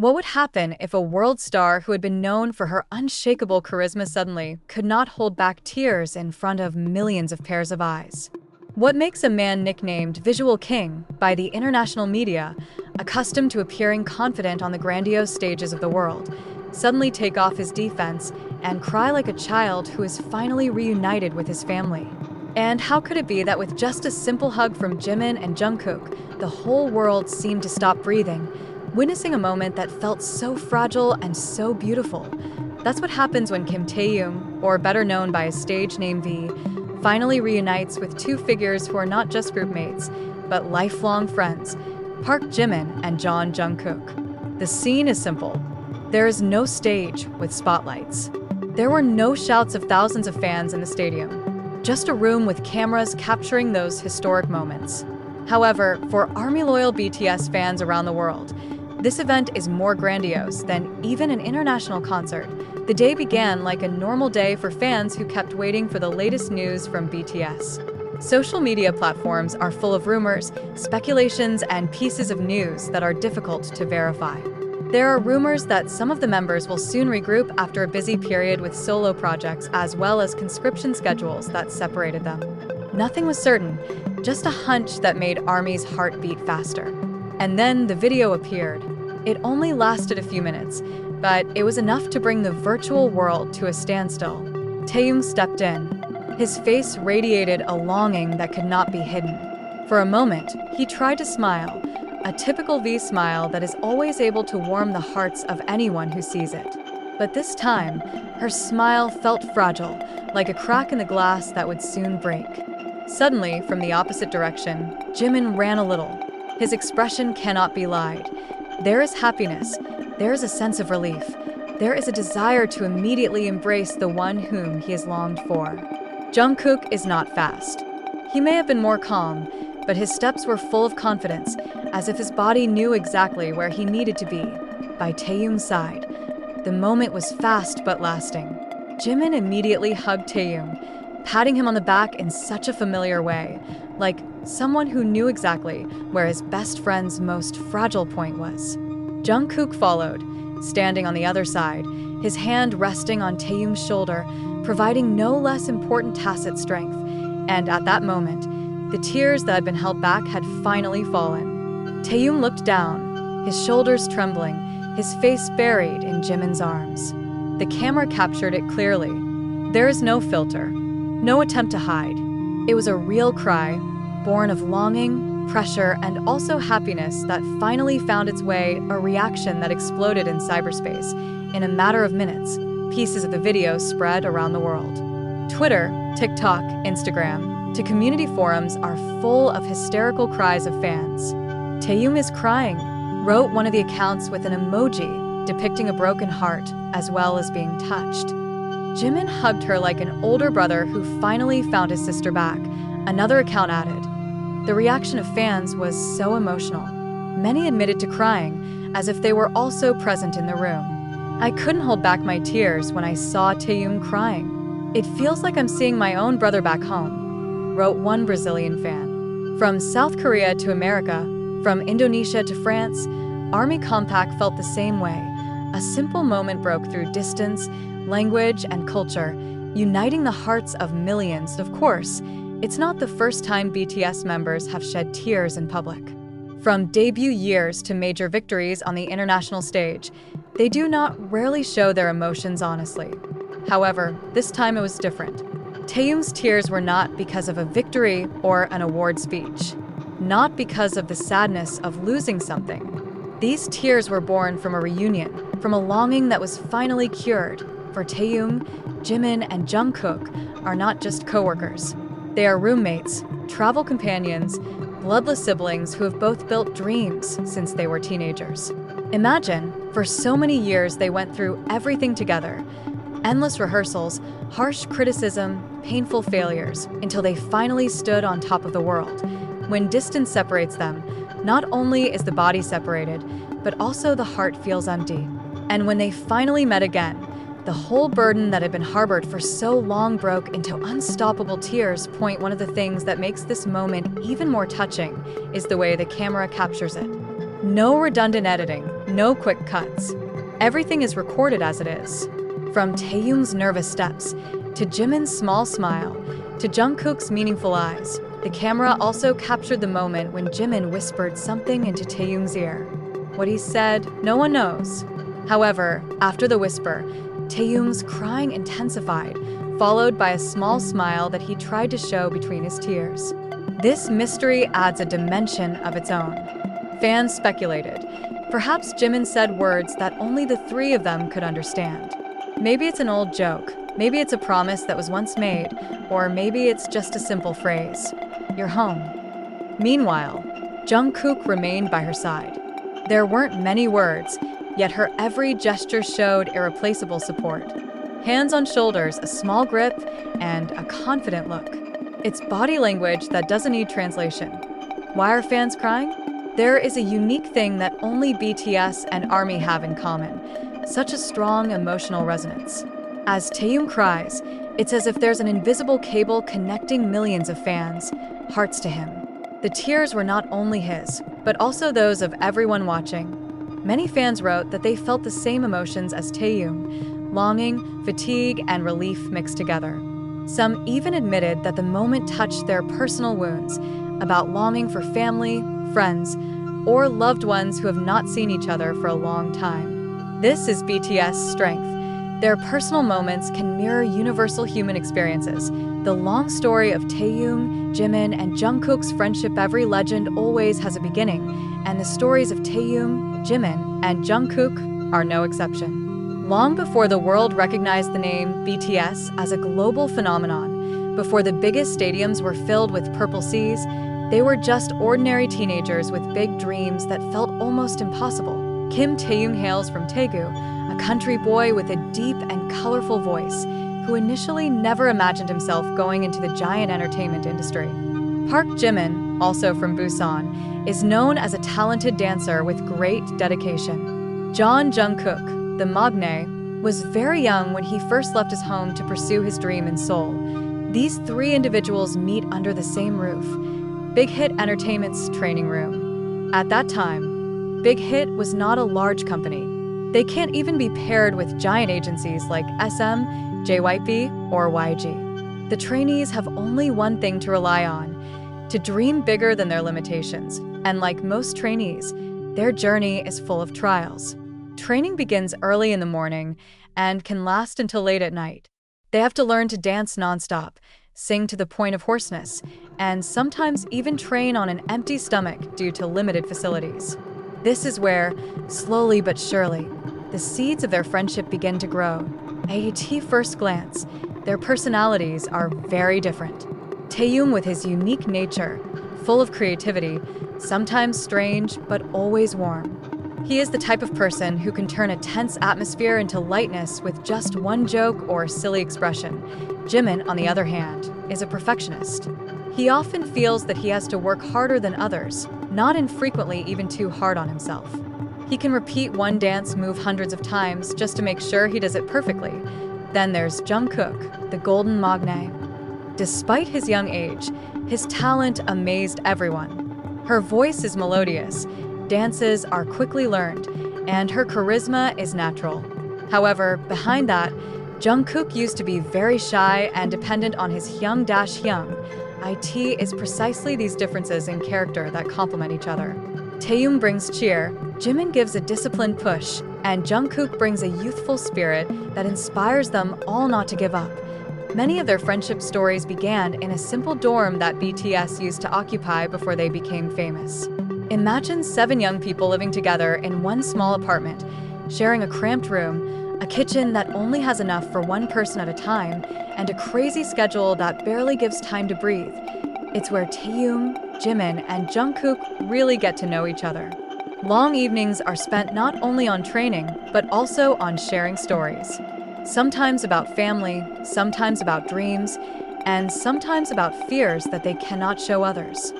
What would happen if a world star who had been known for her unshakable charisma suddenly could not hold back tears in front of millions of pairs of eyes? What makes a man nicknamed Visual King by the international media, accustomed to appearing confident on the grandiose stages of the world, suddenly take off his defense and cry like a child who is finally reunited with his family? And how could it be that with just a simple hug from Jimin and Jungkook, the whole world seemed to stop breathing, witnessing a moment that felt so fragile and so beautiful? That's what happens when KimTaehyung, or better known by his stage name V, finally reunites with two figures who are not just groupmates, but lifelong friends, Park Jimin and John Jungkook. The scene is simple. There is no stage with spotlights. There were no shouts of thousands of fans in the stadium, just a room with cameras capturing those historic moments. However, for ARMY-loyal BTS fans around the world, this event is more grandiose than even an international concert. The day began like a normal day for fans who kept waiting for the latest news from BTS. Social media platforms are full of rumors, speculations, and pieces of news that are difficult to verify. There are rumors that some of the members will soon regroup after a busy period with solo projects, as well as conscription schedules that separated them. Nothing was certain, just a hunch that made ARMY's heart beat faster. And then the video appeared. It only lasted a few minutes, but it was enough to bring the virtual world to a standstill. Taehyung stepped in. His face radiated a longing that could not be hidden. For a moment, he tried to smile, a typical V smile that is always able to warm the hearts of anyone who sees it. But this time, her smile felt fragile, like a crack in the glass that would soon break. Suddenly, from the opposite direction, Jimin ran a little. His expression cannot be lied. There is happiness. There is a sense of relief. There is a desire to immediately embrace the one whom he has longed for. Jungkook is not fast. He may have been more calm, but his steps were full of confidence, as if his body knew exactly where he needed to be, by Taehyung's side. The moment was fast but lasting. Jimin immediately hugged Taehyung, patting him on the back in such a familiar way, like someone who knew exactly where his best friend's most fragile point was. Jungkook followed, standing on the other side, his hand resting on Taehyung's shoulder, providing no less important tacit strength. And at that moment, the tears that had been held back had finally fallen. Taehyung looked down, his shoulders trembling, his face buried in Jimin's arms. The camera captured it clearly. There is no filter, no attempt to hide. It was a real cry, born of longing, pressure, and also happiness that finally found its way, a reaction that exploded in cyberspace. In a matter of minutes, pieces of the video spread around the world. Twitter, TikTok, Instagram, to community forums are full of hysterical cries of fans. "Taehyung is crying," wrote one of the accounts with an emoji depicting a broken heart, as well as being touched. Jimin hugged her like an older brother who finally found his sister back, another account added. The reaction of fans was so emotional. Many admitted to crying, as if they were also present in the room. "I couldn't hold back my tears when I saw Taehyung crying. It feels like I'm seeing my own brother back home," wrote one Brazilian fan. From South Korea to America, from Indonesia to France, ARMY Compact felt the same way. A simple moment broke through distance, language, and culture, uniting the hearts of millions. Of course, it's not the first time BTS members have shed tears in public. From debut years to major victories on the international stage, they do not rarely show their emotions honestly. However, this time it was different. Taehyung's tears were not because of a victory or an award speech, not because of the sadness of losing something. These tears were born from a reunion, from a longing that was finally cured. For Taehyung, Jimin, and Jungkook are not just co-workers. They are roommates, travel companions, bloodless siblings who have both built dreams since they were teenagers. Imagine, for so many years they went through everything together. Endless rehearsals, harsh criticism, painful failures, until they finally stood on top of the world. When distance separates them, not only is the body separated, but also the heart feels empty. And when they finally met again, the whole burden that had been harbored for so long broke into unstoppable tears. One of the things that makes this moment even more touching is the way the camera captures it. No redundant editing, No quick cuts. Everything is recorded as it is. From Taehyung's nervous steps, to Jimin's small smile, to Jungkook's meaningful eyes, the camera also captured the moment when Jimin whispered something into Taehyung's ear. What he said, no one knows. However, after the whisper, Taehyung's crying intensified, followed by a small smile that he tried to show between his tears. This mystery adds a dimension of its own. Fans speculated. Perhaps Jimin said words that only the three of them could understand. Maybe it's an old joke, maybe it's a promise that was once made, or maybe it's just a simple phrase. You're home. Meanwhile, Jungkook remained by her side. There weren't many words, yet her every gesture showed irreplaceable support. Hands on shoulders, a small grip, and a confident look. It's body language that doesn't need translation. Why are fans crying? There is a unique thing that only BTS and ARMY have in common, such a strong emotional resonance. As Taehyung cries, it's as if there's an invisible cable connecting millions of fans' hearts to him. The tears were not only his, but also those of everyone watching. Many fans wrote that they felt the same emotions as Taehyung, longing, fatigue, and relief mixed together. Some even admitted that the moment touched their personal wounds, about longing for family, friends, or loved ones who have not seen each other for a long time. This is BTS' strength. Their personal moments can mirror universal human experiences. The long story of Taehyung, Jimin, and Jungkook's friendship. Every legend always has a beginning, and the stories of Taehyung, Jimin, and Jungkook are no exception. Long before the world recognized the name BTS as a global phenomenon, before the biggest stadiums were filled with purple seas, they were just ordinary teenagers with big dreams that felt almost impossible. KimTaehyung hails from Daegu, a country boy with a deep and colorful voice, who initially never imagined himself going into the giant entertainment industry. Park Jimin, also from Busan, is known as a talented dancer with great dedication. Jungkook, the magne, was very young when he first left his home to pursue his dream in Seoul. These three individuals meet under the same roof, Big Hit Entertainment's training room. At that time, Big Hit was not a large company. They can't even be paired with giant agencies like SM, JYP, or YG. The trainees have only one thing to rely on: to dream bigger than their limitations. And like most trainees, their journey is full of trials. Training begins early in the morning and can last until late at night. They have to learn to dance nonstop, sing to the point of hoarseness, and sometimes even train on an empty stomach due to limited facilities. This is where, slowly but surely, the seeds of their friendship begin to grow. At first glance, their personalities are very different. Taehyung, with his unique nature, full of creativity, sometimes strange but always warm. He is the type of person who can turn a tense atmosphere into lightness with just one joke or silly expression. Jimin, on the other hand, is a perfectionist. He often feels that he has to work harder than others, not infrequently even too hard on himself. He can repeat one dance move hundreds of times just to make sure he does it perfectly. Then there's Jungkook, the golden magne. Despite his young age, his talent amazed everyone. Her voice is melodious, dances are quickly learned, and her charisma is natural. However, behind that, Jungkook used to be very shy and dependent on his Hyung. It is precisely these differences in character that complement each other. Taehyung brings cheer, Jimin gives a disciplined push, and Jungkook brings a youthful spirit that inspires them all not to give up. Many of their friendship stories began in a simple dorm that BTS used to occupy before they became famous. Imagine 7 young people living together in one small apartment, sharing a cramped room, a kitchen that only has enough for one person at a time, and a crazy schedule that barely gives time to breathe. It's where Taehyung, Jimin, and Jungkook really get to know each other. Long evenings are spent not only on training, but also on sharing stories. Sometimes about family, sometimes about dreams, and sometimes about fears that they cannot show others.